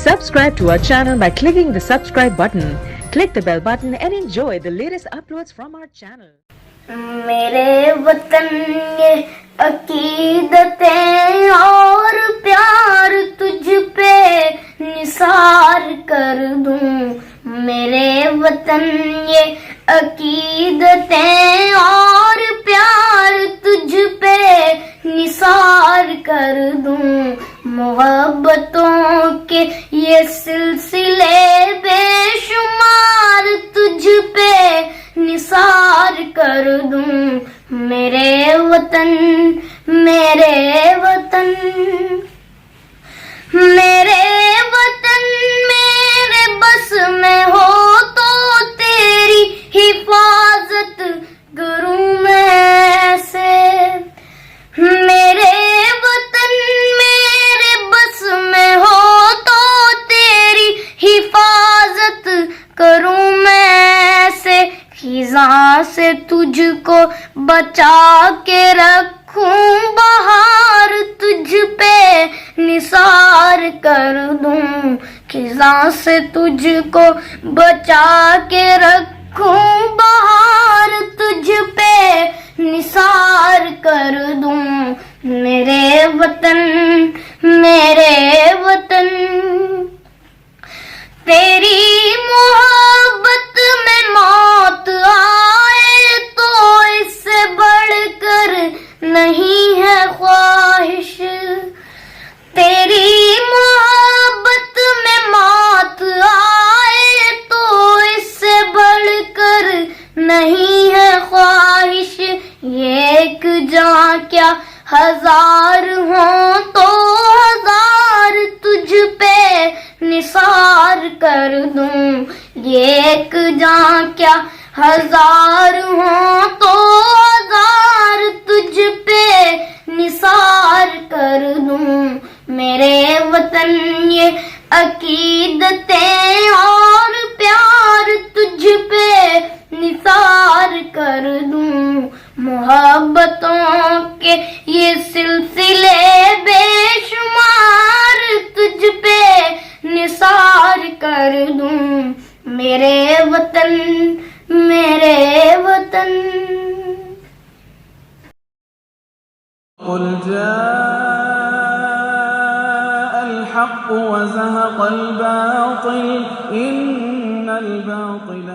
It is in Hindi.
Subscribe to our channel by clicking the subscribe button. Click the bell button and enjoy the latest uploads from our channel. मेरे वतन ये अकीदतें और प्यार तुझ पे निसार कर दूं। मेरे वतन ये अकीदतें और प्यार तुझ पे निसार कर दूं। मोहब्बतों के ये सिलसिले बेशुमार तुझ पे निसार कर दूं। मेरे वतन मेरे वतन मेरे वतन मेरे बस में हो तो तेरी हिफाजत करूं मैं ऐसे। मेरे वतन मेरे बस में हो तो तेरी हिफाजत करूं मैं ऐसे। खिज़ां से तुझको बचा के रखूं, बहार तुझ पे निसार कर दूं। खिज़ां से तुझको बचा के रखूं, बहार तुझ पे निसार कर दूं। मेरे वतन मेरे वतन तेरी मोहब्बत में मौत आए तो इससे बढ़कर नहीं है ख्वाहिश। तेरी मोहब्बत में मौत आए तो इससे बढ़कर नहीं है ख्वाहिश। ये एक जान क्या हजार हो तो हजार तुझ पे निसार कर दूं। ये एक जान क्या हजार हो तो हजार तुझ पे निसार कर दूं। मेरे वतन ये अकीदतें और प्यार तुझ पे निसार कर दूं। मोहब्बतों के ये सिलसिले बेशुमार तुझ पे निसार कर दूं। मेरे वतन मेरे वतन। क़ुल जाअल हक़्क़ु व ज़हक़ल बातिल इन्नल बातिल